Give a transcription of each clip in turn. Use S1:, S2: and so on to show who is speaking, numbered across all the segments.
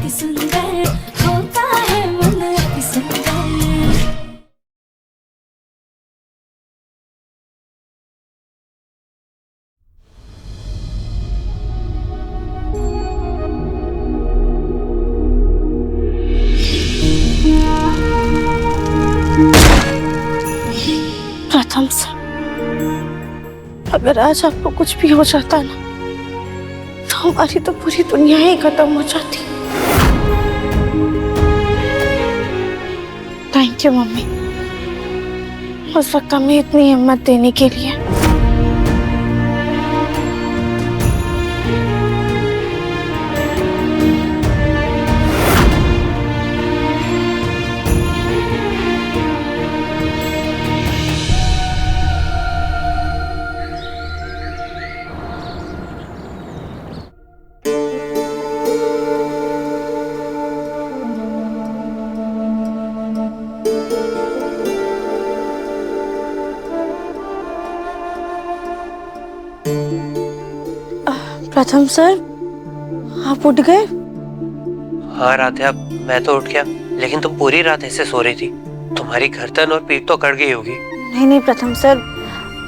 S1: अति सुंदर होता है मन अति सुंदर।
S2: प्रथम से अगर आज आपको कुछ भी हो जाता ना तो हमारी तो पूरी दुनिया ही खत्म हो जाती। थैंक यू मम्मी, उस वक्त हमें इतनी हिम्मत देने के लिए। प्रथम सर, आप उठ गए?
S3: हाँ राधे, अब मैं तो उठ गया, लेकिन तुम पूरी रात ऐसे सो रही थी। तुम्हारी गर्दन और पीठ तो कट गई होगी।
S2: नहीं नहीं प्रथम सर,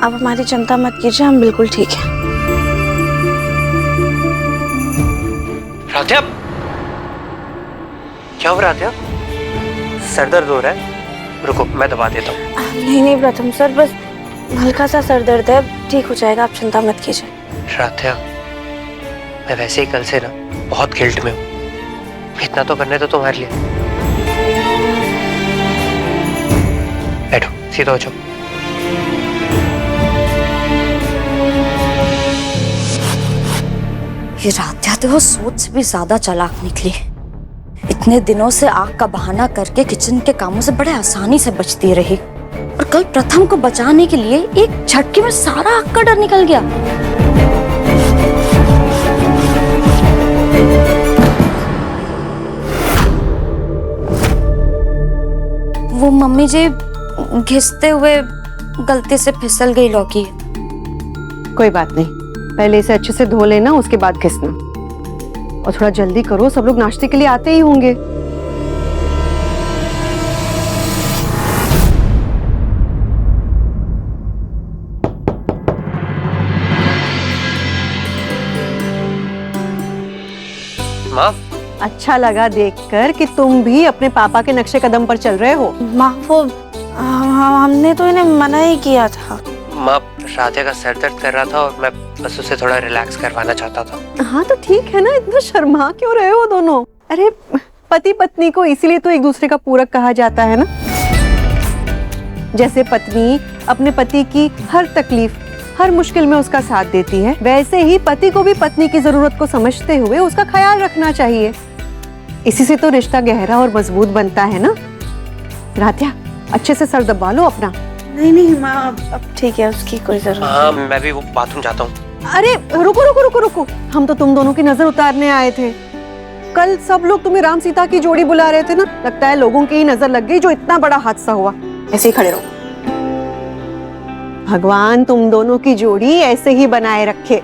S2: आप हमारी चिंता मत कीजिए, हम बिल्कुल ठीक हैं।
S3: राधे, क्या हो राधे? सर दर्द हो रहा है? रुको मैं दबा देता हूँ।
S2: नहीं नहीं प्रथम सर, बस हल्का सा सर दर्द है, ठीक हो जाएगा, आप चिंता मत कीजिए।
S3: राधे, मैं वैसे ही कल से ना बहुत गिल्ट में हूँ। इतना तो करने तो तुम्हारे लिए। बैठो, सीधा हो जाओ।
S4: ये राध्या तो वो सोच से भी ज्यादा चालाक निकली। इतने दिनों से आग का बहाना करके किचन के कामों से बड़े आसानी से बचती रही, और कल प्रथम को बचाने के लिए एक झटके में सारा आग का डर निकल गया। वो मम्मी जी घिसते हुए गलती से फिसल गई लौकी।
S5: कोई बात नहीं, पहले इसे अच्छे से धो लेना, उसके बाद घिसना। और थोड़ा जल्दी करो, सब लोग नाश्ते के लिए आते ही होंगे।
S3: माँ,
S5: अच्छा लगा देखकर कि तुम भी अपने पापा के नक्शे कदम पर चल रहे हो।
S2: माँ वो हमने तो इन्हें मना ही किया था।
S3: माँ, राधे का सर दर्द कर रहा था और मैं बस उसे थोड़ा रिलैक्स करवाना चाहता था।
S5: हाँ तो ठीक है ना, इतना शर्मा क्यों रहे हो दोनों? अरे पति पत्नी को इसीलिए तो एक दूसरे का पूरक कहा जाता है ना। जैसे पत्नी अपने पति की हर तकलीफ, हर मुश्किल में उसका साथ देती है, वैसे ही पति को भी पत्नी की जरूरत को समझते हुए उसका ख्याल रखना चाहिए। इसी से तो रिश्ता गहरा और मजबूत बनता है ना। राध्या, अच्छे से सर दबा लो अपना।
S2: नहीं नहीं माँ, अब ठीक है, उसकी कोई जरूरत
S3: हाँ,
S2: नहीं।
S3: मैं भी वो बाथरूम जाता हूँ।
S5: अरे रुको रुको रुको रुको, हम तो तुम दोनों की नजर उतारने आए थे। कल सब लोग तुम्हें राम सीता की जोड़ी बुला रहे थे ना, लगता है लोगों की ही नजर लग गई जो इतना बड़ा हादसा हुआ। ऐसे ही खड़े रहो। भगवान तुम दोनों की जोड़ी ऐसे ही बनाए रखे।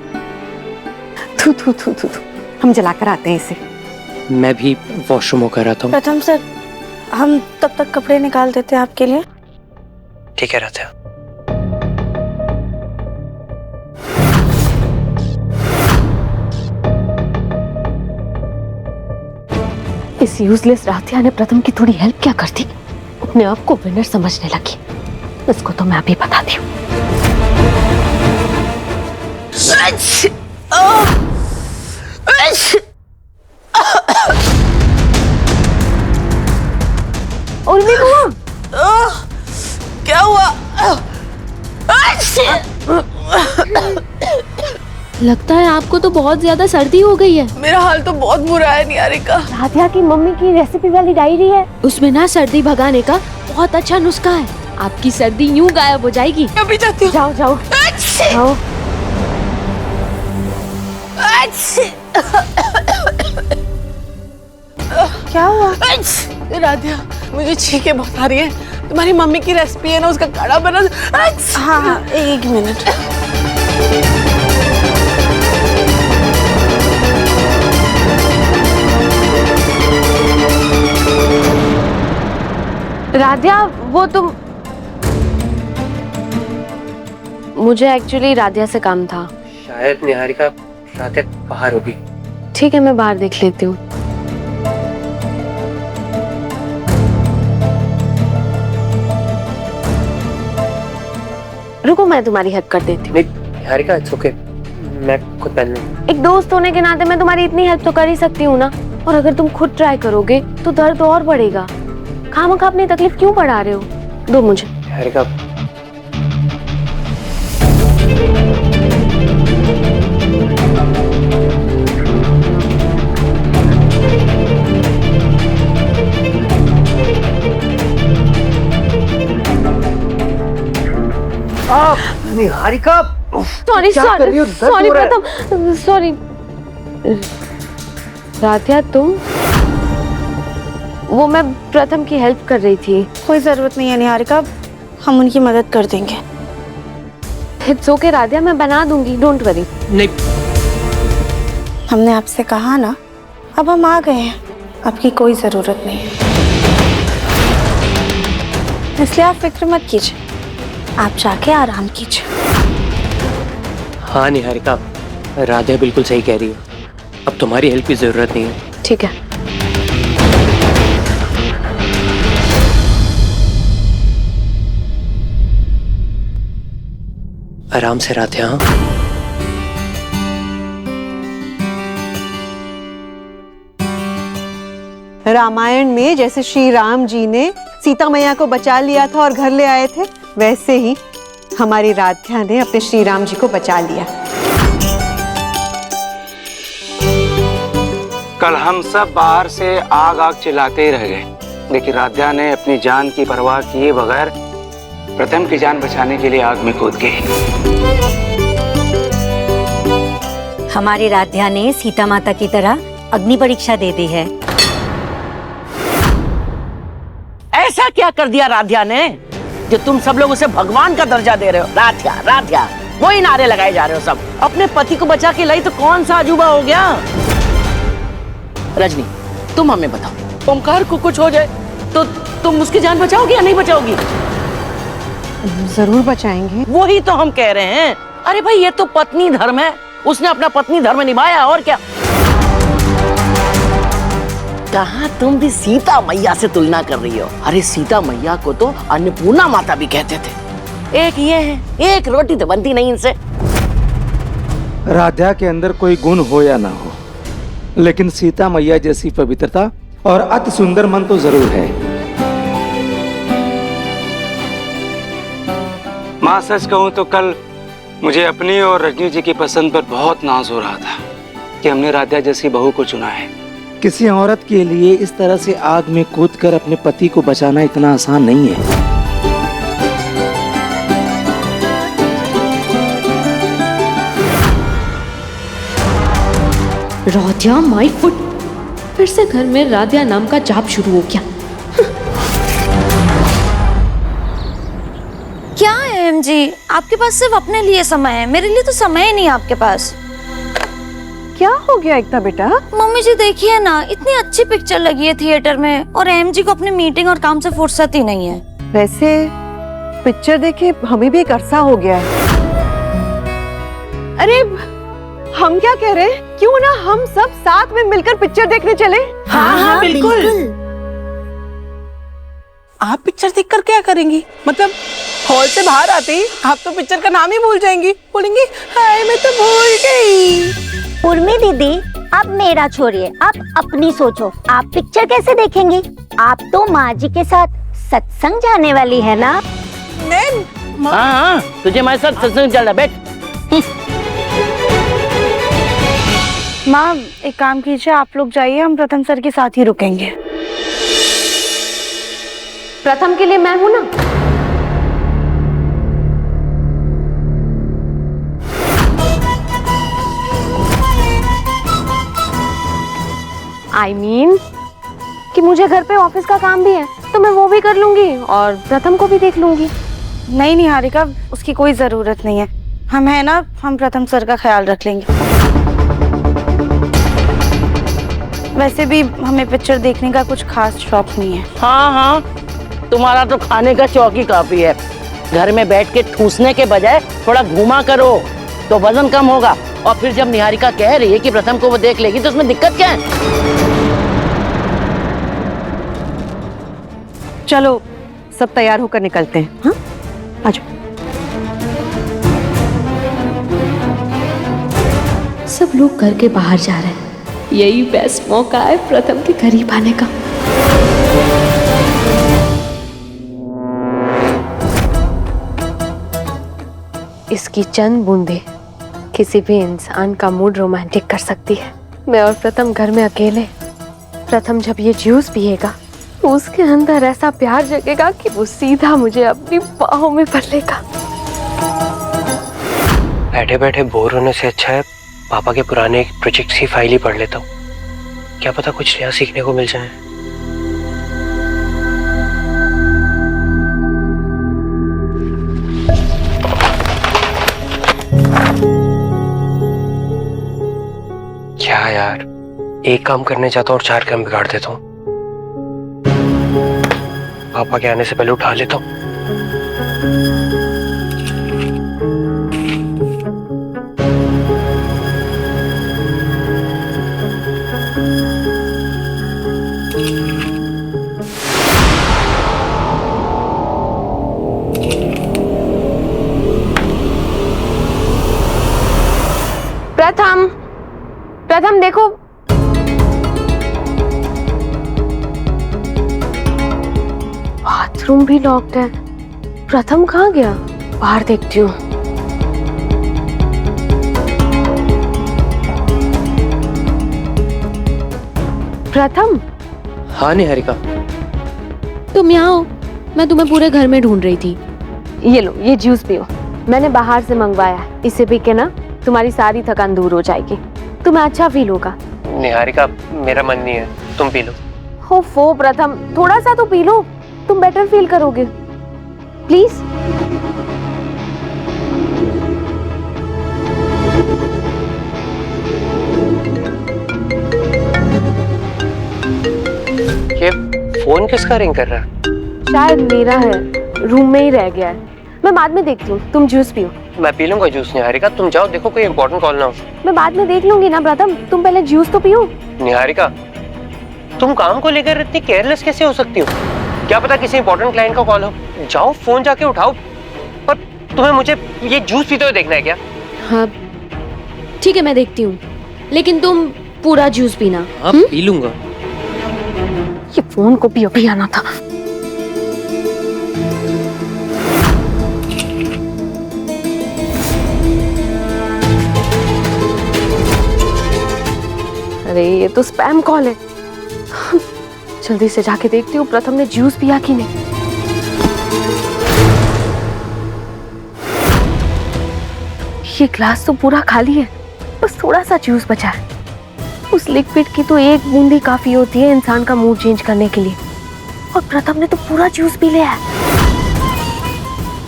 S5: थू थू थू थू थू, हम जलाकर आते हैं इसे।
S3: मैं भी वॉशरूम होकर आता हूँ।
S2: प्रथम सर, हम तब तक कपड़े निकाल देते हैं आपके लिए।
S3: ठीक है राधे।
S6: इस यूजलेस राधिया ने प्रथम की थोड़ी हेल्प क्या कर दी, अपने आप को विनर समझने लगी। इसको तो मैं अभी बताती हूँ। और भी
S2: क्या हुआ?
S6: लगता है आपको तो बहुत ज्यादा सर्दी हो गई है।
S2: मेरा हाल तो बहुत बुरा है निहारिका।
S6: राधिया की मम्मी की रेसिपी वाली डायरी है, उसमें ना सर्दी भगाने का बहुत अच्छा नुस्खा है। आपकी सर्दी यूं गायब हो जाएगी।
S2: अभी जाती हूँ।
S6: जाओ जाओ जाओ।
S2: क्या हुआ? राधिया, मुझे छींकें बहुत आ रही है। तुम्हारी मम्मी की रेसिपी है ना, उसका काढ़ा बना। हाँ हाँ, एक मिनट।
S6: राधिया, वो तुम, मुझे एक्चुअली राधिया से काम था।
S3: शायद निहारिका राधिया बाहर होगी।
S6: ठीक है, मैं बाहर देख लेती हूँ। रुको, मैं तुम्हारी हेल्प कर देती हूँ।
S3: नहीं निहारिका, इट्स ओके, मैं खुद पहन लूंगी।
S6: एक दोस्त होने के नाते मैं तुम्हारी इतनी हेल्प तो कर ही सकती हूँ ना। और अगर तुम खुद ट्राई करोगे तो दर्द और बढ़ेगा। खामखा अपनी तकलीफ क्यों बढ़ा रहे हो? दो मुझे।
S3: निहारिका, निहारिका,
S6: सॉरी सॉरी प्रथम, सॉरी। राधिया तुम, वो मैं प्रथम की हेल्प कर रही थी।
S2: कोई जरूरत नहीं है निहारिका, हम उनकी मदद कर देंगे।
S6: इट्स ओके राधिया, मैं बना दूंगी, डोंट वरी।
S3: नहीं,
S2: हमने आपसे कहा ना, अब हम आ गए हैं, आपकी कोई जरूरत नहीं है, इसलिए आप फिक्र मत कीजिए, आप जाके आराम कीजिए।
S3: हाँ निहारिका, राधिया बिल्कुल सही कह रही है, अब तुम्हारी हेल्प की जरूरत नहीं है।
S6: ठीक है।
S3: आराम से राधिया। हाँ,
S5: रामायण में जैसे श्री राम जी ने सीता मैया को बचा लिया था और घर ले आए थे, वैसे ही हमारी राधिया ने अपने श्री राम जी को बचा लिया।
S7: कल हम सब बाहर से आग आग चिल्लाते ही रह गए, लेकिन राधिया ने अपनी जान की परवाह किए बगैर प्रथम की जान बचाने के लिए आग में कूद गई।
S8: हमारी राधिया ने सीता माता की तरह अग्नि परीक्षा दे दी है।
S9: ऐसा क्या कर दिया राधिया ने जो तुम सब लोग उसे भगवान का दर्जा दे रहे हो? राधिया राधिया वही नारे लगाए जा रहे हो सब। अपने पति को बचा के लाई तो कौन सा अजूबा हो गया? रजनी, तुम हमें बताओ, ओमकार को कुछ हो जाए तो तुम उसकी जान बचाओगी या नहीं बचाओगी?
S5: जरूर बचाएंगे।
S9: वही तो हम कह रहे हैं। अरे भाई, ये तो पत्नी धर्म है, उसने अपना पत्नी धर्म निभाया, और क्या। कहाँ तुम भी सीता मैया से तुलना कर रही हो? अरे सीता मैया को तो अन्नपूर्णा माता भी कहते थे। एक ये है, एक रोटी तो बनती नहीं इनसे।
S7: राधिया के अंदर कोई गुण हो या ना हो, लेकिन सीता मैया जैसी पवित्रता और अति सुंदर मन तो जरूर है। माँ सच कहूँ तो कल मुझे अपनी और रजनी जी की पसंद पर बहुत नाज हो रहा था कि हमने राधिया जैसी बहू को चुना है। किसी औरत के लिए इस तरह से आग में कूदकर अपने पति को बचाना इतना आसान नहीं है।
S6: राधिया माय फुट, फिर से घर में राधिया नाम का जाप शुरू हो गया।
S4: क्या है एम जी, आपके पास सिर्फ अपने लिए समय है, मेरे लिए तो समय ही नहीं है आपके पास।
S5: क्या हो गया एकता बेटा?
S4: मम्मी जी देखिए ना, इतनी अच्छी पिक्चर लगी है थिएटर में और एम जी को अपनी मीटिंग और काम से फुर्सत ही नहीं है।
S5: वैसे पिक्चर देखे हमें भी एक अरसा हो गया है। अरे हम क्या कह रहे हैं, क्यों ना हम सब साथ में मिलकर पिक्चर देखने चले?
S2: हाँ, बिल्कुल। आप पिक्चर देखकर क्या करेंगी? मतलब हॉल से बाहर आते ही आप तो पिक्चर का नाम ही भूल जाएंगी, बोलेंगी हाय मैं तो भूल गई।
S8: उर्मी दीदी, आप मेरा छोड़िए, आप अपनी सोचो, आप पिक्चर कैसे देखेंगी? आप तो माँ जी के साथ सत्संग जाने वाली है ना?
S9: हाँ, तुझे मैं साथ सत्संग चल रहा, बैठ।
S2: माँ एक काम कीजिए, आप लोग जाइए, हम प्रथम सर के साथ ही रुकेंगे।
S6: प्रथम के लिए मैं हूं ना। I mean, कि मुझे घर पे ऑफिस का काम भी है तो मैं वो भी कर लूंगी और प्रथम को भी देख लूंगी।
S2: नहीं निहारिका, उसकी कोई जरूरत नहीं है, हम है ना, हम प्रथम सर का ख्याल रख लेंगे। वैसे भी हमें पिक्चर देखने का कुछ खास शौक नहीं है।
S9: हाँ हाँ, तुम्हारा तो खाने का शौक ही काफी है। घर में बैठ के ठूसने के बजाय थोड़ा घूमा करो तो वजन कम होगा। और फिर जब निहारिका कह रही है कि प्रथम को वो देख लेगी तो उसमें दिक्कत क्या है?
S5: चलो सब तैयार होकर निकलते हैं। हाँ, आ जाओ।
S6: सब लोग घर के बाहर जा रहे हैं। यही बेस्ट मौका है प्रथम के करीब आने का। इसकी चंद बूंदे किसी भी इंसान का मूड रोमांटिक कर सकती है। मैं और प्रथम घर में अकेले। प्रथम जब ये जूस पिएगा तो उसके अंदर ऐसा प्यार जगेगा कि वो सीधा मुझे अपनी बाहों में भर लेगा।
S3: बैठे बैठे बोर होने से अच्छा है पापा के पुराने प्रोजेक्ट्स की फाइल ही पढ़ लेता हूँ। क्या पता कुछ नया सीखने को मिल जाए। क्या यार, एक काम करने जाता हूँ और 4 काम बिगाड़ देता हूँ। पापा के आने से पहले उठा लेता हूँ।
S6: प्रथम, प्रथम देखो। बाथरूम भी लॉक्ड है। प्रथम कहाँ गया? बाहर देखती हूँ। प्रथम।
S3: हाँ निहारिका।
S6: तुम यहाँ हो? मैं तुम्हें पूरे घर में ढूंढ रही थी। ये लो, ये जूस पियो। मैंने बाहर से मंगवाया है। इसे पी के ना तुम्हारी सारी थकान दूर हो जाएगी। तुम्हें अच्छा फील होगा।
S3: निहारिका, मेरा मन नहीं है, तुम पी लो।
S6: हो प्रथम, थोड़ा सा तो पी लो, तुम बेटर फील करोगे। प्लीज।
S3: ये फोन किसका रिंग कर रहा है?
S6: शायद मेरा है, रूम में ही रह गया है। मैं बाद में देखती हूँ, तुम जूस पियो।
S3: मैं पी लूंगा जूस निहारिका, तुम जाओ, देखो कोई इंपॉर्टेंट कॉल ना हो।
S6: मैं बाद में देख लूंगी ना प्रथम, तुम पहले जूस तो पियो।
S3: निहारिका, तुम काम को लेकर इतनी केयरलेस कैसे हो सकती हो? क्या पता किसी इंपॉर्टेंट क्लाइंट का कॉल हो। जाओ फोन जाके उठाओ। और तुम्हें मुझे ये जूस पीते हुए देखना है क्या?
S6: हाँ ठीक है, मैं देखती हूँ, लेकिन तुम पूरा जूस पीना।
S3: हाँ पी लूंगा।
S6: ये फोन को भी अभी आना था। अरे ये तो स्पैम कॉल है। जल्दी से जाके देखती हूँ प्रथम ने जूस पिया कि नहीं। ये ग्लास तो पूरा खाली है, बस थोड़ा सा जूस बचा है। उस लिक्विड की तो एक बूंद ही काफी होती है इंसान का मूड चेंज करने के लिए, और प्रथम ने तो पूरा जूस पी लिया है।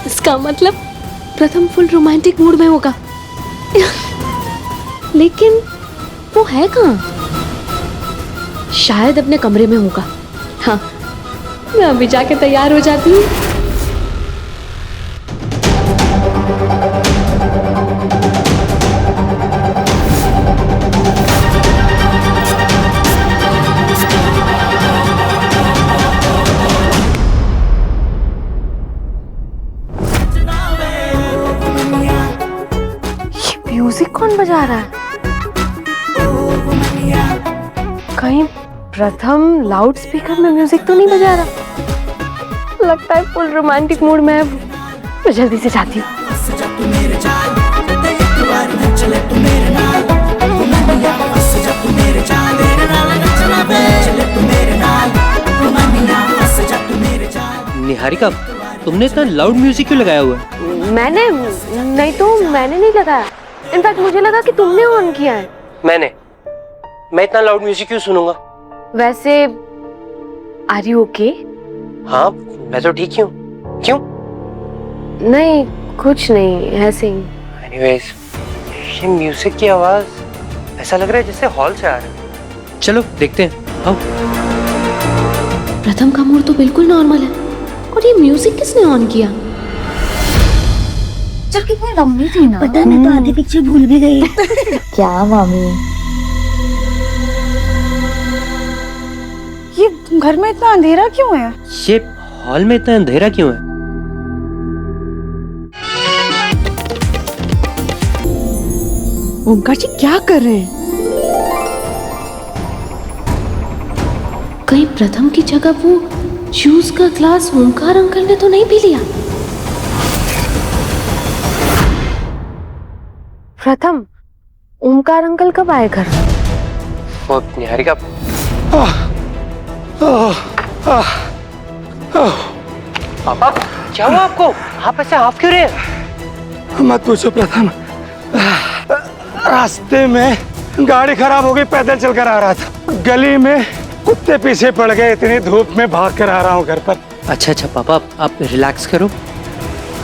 S6: इसका मतलब प्रथम फुल रोमांटिक मूड में होगा। लेकिन वो है कहाँ? शायद अपने कमरे में होगा। हाँ, मैं अभी जाके तैयार हो जाती हूँ। ये म्यूजिक कौन बजा रहा है? कहीं प्रथम लाउड स्पीकर में म्यूजिक तो नहीं बजा रहा? लगता है फुल रोमांटिक मूड में है। मैं जल्दी से जाती हूँ।
S3: निहारिका, तुमने इतना लाउड म्यूजिक क्यों लगाया हुआ है?
S6: मैंने नहीं लगाया। इनफैक्ट मुझे लगा कि तुमने ऑन किया है।
S3: मैं इतना लाउड म्यूजिक क्यों सुनूंगा?
S6: वैसे आर यू ओके?
S3: हाँ मैं तो ठीक हूँ। क्यों?
S6: नहीं कुछ नहीं, ऐसे ही।
S3: एनीवेज, ये म्यूजिक की आवाज ऐसा लग रहा है जैसे हॉल से आ रहा है। चलो देखते हैं, आओ।
S6: प्रथम का मूड तो बिल्कुल नॉर्मल है, और ये म्यूजिक किसने ऑन किया?
S4: पिक्चर कितनी लंबी थी ना।
S8: पता नहीं, तो आधी पिक्चर भूल भी गई।
S4: क्या मामी?
S5: ये घर में इतना अंधेरा क्यों है?
S3: ये हॉल में इतना अंधेरा क्यों है?
S5: ओमकार जी क्या कर रहे हैं?
S6: कहीं प्रथम की जगह वो जूस का ग्लास ओमकार अंकल ने तो नहीं पी लिया? प्रथम, ओमकार अंकल कब आए घर?
S3: वो निहारिका। पापा क्या हुआ आपको? आप ऐसे हाफ क्यों रहे?
S7: मत पूछो प्रथम, रास्ते में गाड़ी खराब हो गई, पैदल चलकर आ रहा था, गली में कुत्ते पीछे पड़ गए, इतनी धूप में भाग कर आ रहा हूँ घर पर।
S3: अच्छा पापा, आप रिलैक्स करो,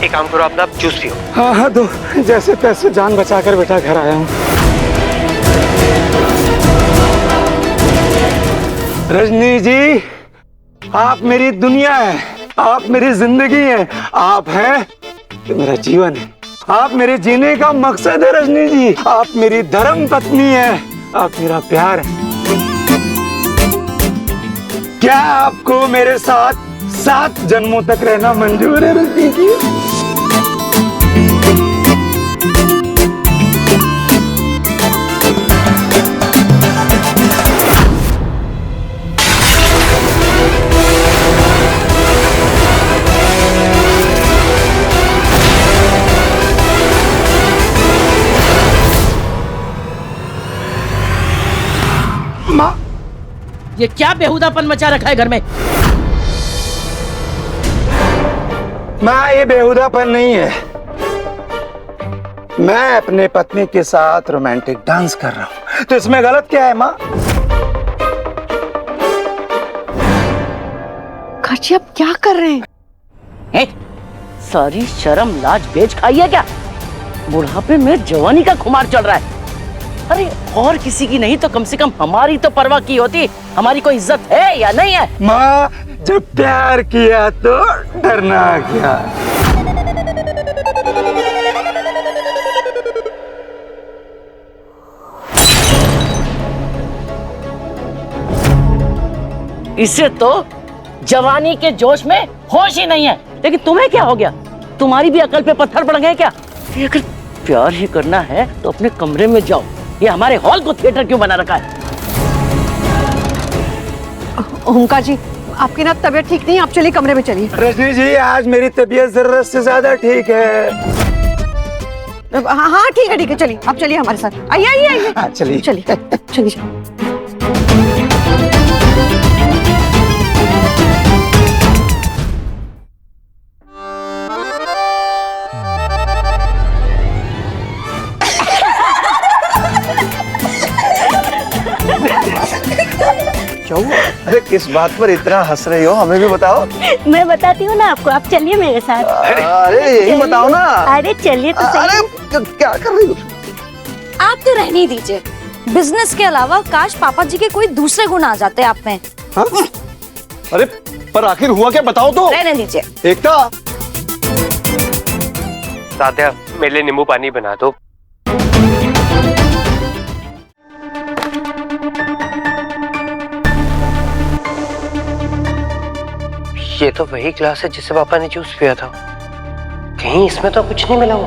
S3: एक काम करो, आप जूस पियो।
S7: हाँ दो, जैसे तैसे जान बचाकर बेटा घर आया हूँ। रजनी जी, आप मेरी दुनिया है, आप मेरी जिंदगी है, आप हैं तो मेरा जीवन है, आप मेरे जीने का मकसद है रजनी जी, आप मेरी धर्म पत्नी है, आप मेरा प्यार है। क्या आपको मेरे साथ 7 जन्मों तक रहना मंजूर है रजनी जी?
S9: ये क्या बेहुदापन मचा रखा है घर में?
S7: माँ, ये बेहुदापन नहीं है, मैं अपने पत्नी के साथ रोमांटिक डांस कर रहा हूँ, तो इसमें गलत क्या है माँ?
S5: खर्ची आप क्या कर रहे हैं?
S9: सारी शर्म लाज बेच खाई है क्या? बुढ़ापे में जवानी का खुमार चल रहा है। अरे और किसी की नहीं तो कम से कम हमारी तो परवाह की होती, हमारी कोई इज्जत है या नहीं है?
S7: माँ, जब प्यार किया तो डरना क्या?
S9: इसे तो जवानी के जोश में होश ही नहीं है, लेकिन तुम्हें क्या हो गया? तुम्हारी भी अकल पे पत्थर पड़ गए क्या? अगर प्यार ही करना है तो अपने कमरे में जाओ, ये हमारे हॉल को थिएटर क्यों बना रखा है?
S5: ओमकार जी, आपकी ना तबीयत ठीक नहीं, आप चलिए कमरे में चलिए।
S7: रजनी जी, आज मेरी तबीयत जरूरत से ज्यादा ठीक है।
S5: हाँ ठीक है, चलिए आप चलिए हमारे साथ, आइए आइए आइए।
S7: हाँ, चलिए
S5: चलिए चलिए।
S7: क्या हुआ? अरे किस बात पर इतना हंस रही हो, हमें भी बताओ।
S8: मैं बताती हूँ ना आपको, आप चलिए मेरे साथ।
S7: अरे यही बताओ ना।
S8: अरे चलिए तो सही।
S7: अरे क्या कर रही हो?
S4: आप तो रहने दीजिए, बिजनेस के अलावा काश पापा जी के कोई दूसरे गुण आ जाते आप में।
S7: हाँ? अरे पर आखिर हुआ क्या, बताओ तो।
S4: रहने दीजिए।
S7: एकता,
S3: राधा, मेरे लिए नींबू पानी बना दो। ये तो वही ग्लास है जिससे पापा ने जूस पिया था, कहीं इसमें तो कुछ नहीं मिला हो।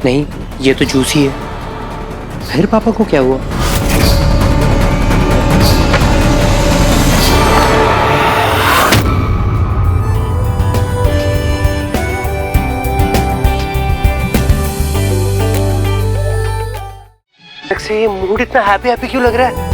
S3: नहीं, ये तो जूस ही है, फिर पापा को क्या हुआ? से ये मूड इतना हैप्पी हैप्पी क्यों लग रहा है?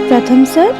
S8: प्रथम सर,